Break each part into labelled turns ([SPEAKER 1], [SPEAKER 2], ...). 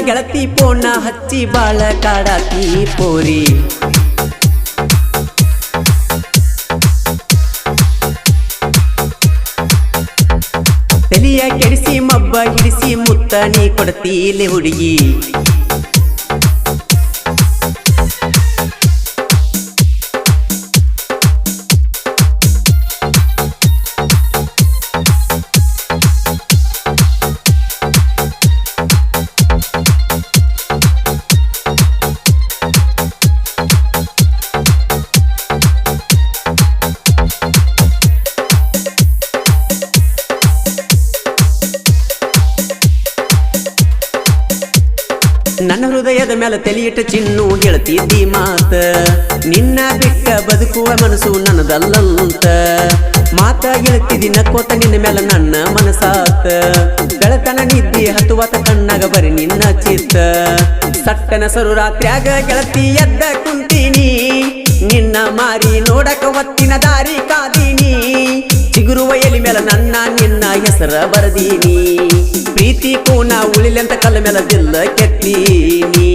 [SPEAKER 1] ಗೆಳತಿ ಪೋಣ ಹಚ್ಚಿ ಬಾಳ ಕಾಡಾತಿ ಪೋರಿ ತಲಿಯ ಕೆಡಿಸಿ ಮಬ್ಬ ಹಿಡಿಸಿ ಮುತ್ತ ನೀ ಕೊಡ್ತೀಲೆ ಹುಡುಗಿ ನನ್ನ ಹೃದಯದ ಮೇಲೆ ತಲೆಯಿಟ್ಟ ಚಿನ್ನು ಗೆಳತಿದ್ದಿ ಮಾತ ನಿನ್ನ ಬಿಟ್ಟ ಬದುಕುವ ಮನಸ್ಸು ನನ್ನದಲ್ಲಂತ ಮಾತ ಗೆಳತಿದಿ ನಕ್ಕೋತ ನಿನ್ನ ಮೇಲೆ ನನ್ನ ಮನಸಾತ ಬೆಳತನ ನಿದ್ದಿ ಹತ್ತುವತ ಕಣ್ಣಾಗ ಬರಿ ನಿನ್ನ ಚಿತ್ತ ಸಟ್ಟನ ಸರು ರಾತ್ರ್ಯಾಗ ಗೆಳತಿ ಎದ್ದ ಕುಂತೀನಿ ನಿನ್ನ ಮಾರಿ ನೋಡಕ ಹೊತ್ತಿನ ದಾರಿ ಕಾದೀನಿ ಚಿಗುರುವ ಎಲಿ ಮೇಲೆ ನನ್ನ ನಿನ್ನ ಹೆಸರ ಬರದೀನಿ ಪ್ರೀತಿ ಕೂನ ಉಳಿಲೆಂತ ಕಲ್ಲ ಮೇಲೆ ದಿಲ್ಲ ಕೆತ್ತೀನಿ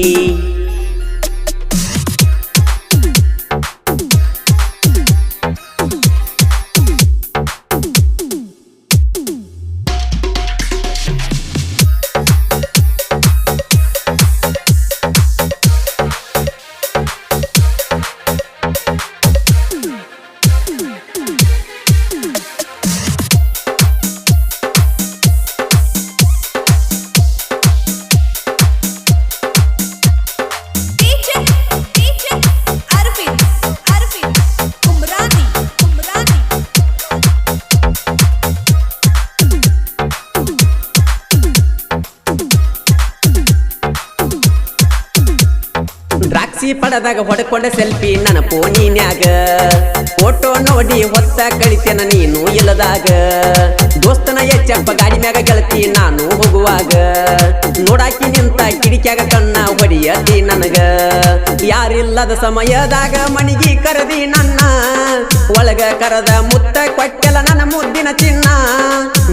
[SPEAKER 1] ದ್ರಾಕ್ಷಿ ಪಡದಾಗ ಹೊಡ್ಕೊಂಡ ಸೆಲ್ಫಿ ನನ್ನ ಫೋನಿನ್ಯಾಗ ಫೋಟೋ ನೋಡಿ ಹೊತ್ತ ಕಳಿತೇನ ನೀನು ಇಲ್ಲದಾಗ ದೋಸ್ತನ ಎಚ್ಚಪ್ಪ ಗಾಡಿ ಮ್ಯಾಗ ಗೆಳತಿ ನಾನು ಹೋಗುವಾಗ ನೋಡಾಕಿ ನಿಂತ ಕಿಡಿಕ್ಯಾಗ ಕಣ್ಣ ಹೊಡಿಯತಿ ನನಗ ಯಾರಿಲ್ಲದ ಸಮಯದಾಗ ಮಣಿಗಿ ಕರದಿ ನನ್ನ ಒಳಗ ಕರದ ಮುತ್ತ ಕೊಟ್ಟೆಲ್ಲ ನನ್ನ ಮುದ್ದಿನ ಚಿನ್ನ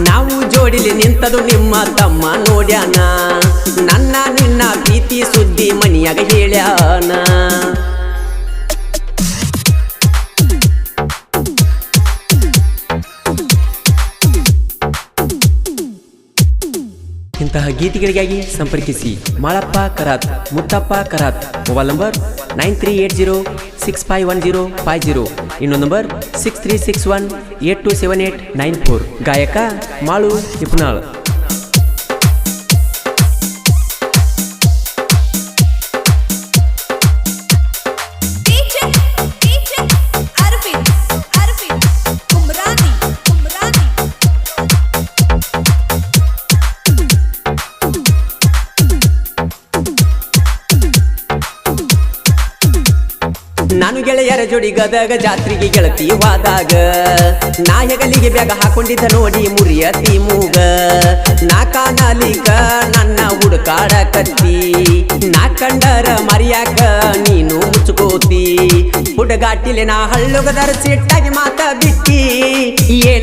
[SPEAKER 1] ನಾವು ಜೋಡಿಲಿ ನಿಂತದು ನಿಮ್ಮ ತಮ್ಮ ನೋಡ್ಯಾನ ನನ್ನ ನಿನ್ನ ಪ್ರೀತಿ ಸುದ್ದಿ ಮನಿಯಾಗ ಹೇಳ್ಯಾನ ಇಂತಹ ಗೀತೆಗಳಿಗಾಗಿ ಸಂಪರ್ಕಿಸಿ ಮಾಳಪ್ಪ ಕರಾತ್ ಮುತ್ತಪ್ಪ ಕರಾತ್ ಮೊಬೈಲ್ ನಂಬರ್ 9380651050 ಇನ್ನೊಂದು ನಂಬರ್ 6361827894 ಗಾಯಕ ಮಾಳು ಹಿಪ್ನಾಳ್ ನಾನು ಗೆಳೆಯರ ಜೋಡಿ ಗದಗ ಜಾತ್ರೆಗೆ ಗೆಳತಿ ಹೋದಾಗ ನಾ ಹೆಗಲಿಗೆ ಬ್ಯಾಗ ಹಾಕೊಂಡಿದ್ದ ನೋಡಿ ಮುರಿಯತಿ ಮೂಗ ನಾ ಕಾಣಲಿಕ ನನ್ನ ಹುಡುಕಾಡ ಕತ್ತಿ ನಾ ಕಂಡರ ಮರಿಯಾಕ ನೀನು ಮುಚ್ಚುಕೋತಿ ಹುಡುಗಾಟಿಲೆ ನಾ ಹಳ್ಳುಗದರ ಸಿಟ್ಟಾಗಿ ಮಾತ ಬಿಟ್ಟಿ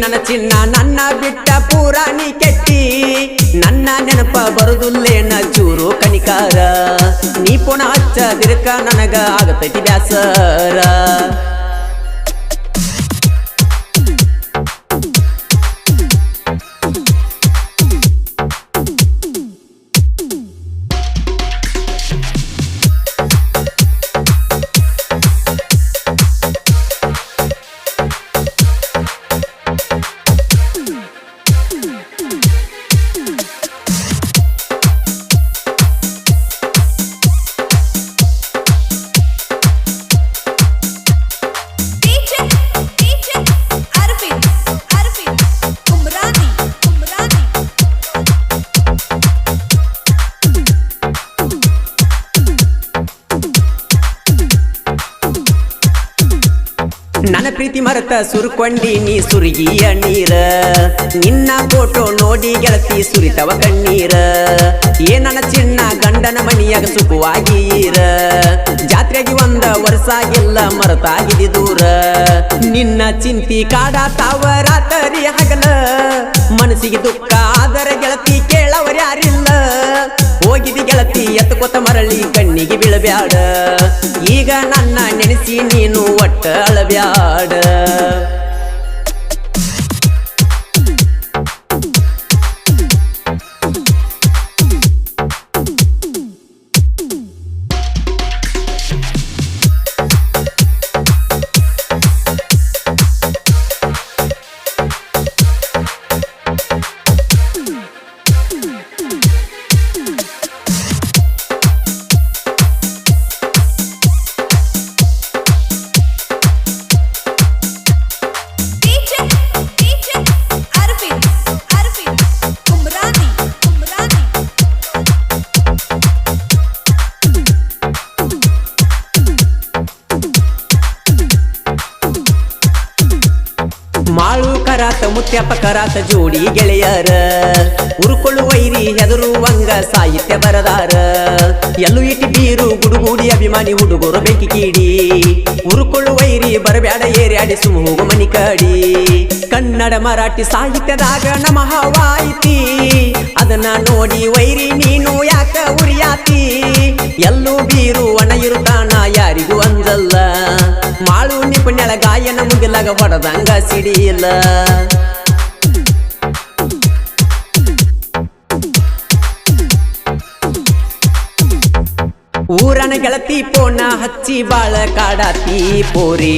[SPEAKER 1] ನನ್ನ ಚಿನ್ನ ನನ್ನ ಬಿಟ್ಟ ಪೂರ ನೀ ಕೆಟ್ಟಿ ನನ್ನ ನೆನಪ ಬರುದುಲ್ಲೇನ ಚೂರು ಕನಿಕಾರ ನೀ ಪುಣ ಹಚ್ಚದಿರ್ಕ ನನಗ ಆಗತೈತಿ ಬ್ಯಾಸರ ನನ್ನ ಪ್ರೀತಿ ಮರತ ಸುರುಕೊಂಡಿ ನೀ ಸುರಿಗಿಯ ನೀರ ನಿನ್ನ ಫೋಟೋ ನೋಡಿ ಗೆಳತಿ ಸುರಿತವ ಕಣ್ಣೀರ ನನ್ನ ಚಿನ್ನ ಗಂಡನ ಮನಿಯಾಗ ಸುಖವಾಗಿರ ಜಾತ್ರೆಗೆ ಒಂದ ವರ್ಷ ಆಗಿಲ್ಲ ಮರತಾಗಿದಿ ದೂರ ನಿನ್ನ ಚಿಂತಿ ಕಾಡಾತಾವ ರಾತ್ರಿ ಹಗಲ ಮನಸ್ಸಿಗೆ ದುಃಖ ಆದರ ಗೆಳತಿ ಕೇಳವರ ಯಾರಿಲ್ಲ ಹೋಗಿದಿ ಗೆಳತಿ ನೆನಸ್ಕೋತ ಮರಳಿ ಕಣ್ಣಿಗೆ ಬೀಳಬ್ಯಾಡ ಈಗ ನನ್ನ ನೆನೆಸಿ ನೀನು ಒಟ್ಟ ಅಳಬ್ಯಾಡ ಮಾಳು ಕರಾತ ಮುತ್ಯಪ್ಪ ಕರಾತ ಜೋಡಿ ಗೆಳೆಯರ ಉರುಕೊಳ್ಳು ವೈರಿ ಹೆದರುವಂಗ ಸಾಹಿತ್ಯ ಬರದಾರ ಎಲ್ಲೂ ಇಟಿ ಬೀರು ಗುಡುಗೂಡಿ ಅಭಿಮಾನಿ ಹುಡುಗರು ಬೆಂಕಿ ಕೀಡಿ ಉರುಕೊಳ್ಳು ವೈರಿ ಬರಬ್ಯಾಡ ಏರ್ಯಾಡಿ ಸುಮ್ಮ ಹೋಗು ಮನಿ ಕಡಿ ಕನ್ನಡ ಮರಾಠಿ ಸಾಹಿತ್ಯದಾಗ ನಮ್ಮ ಹವಾಯಿತಿ ಅದನ್ನ ನೋಡಿ ವೈರಿ ನೀನು ಯಾಕ ಉರಿಯಾತಿ ಎಲ್ಲೂ ಬೀರು ಒಣ ಇರುತ್ತಾನ ಯಾರಿಗೂ ಅಂಜಲ್ಲ ಮಾಳು ನಿಪುಣ್ಯಳ ಗಾಯನ ಮುಗಿಲಾಗ ಹೊಡೆದಂಗ ಸಿಡಿಯಿಲ್ಲ ಊರನ ಗೆಳತಿ ಪೋಣ ಹಚ್ಚಿ ಬಾಳ ಕಾಡಾತಿ ಪೋರಿ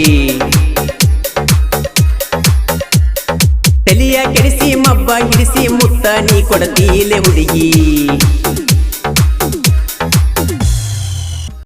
[SPEAKER 1] ತಲಿಯ ಕೆಡಿಸಿ ಮಬ್ಬ ಹಿಡಿಸಿ ಮುತ್ತ ನೀ ಕೊಡತೀಲೆ ಹುಡುಗಿ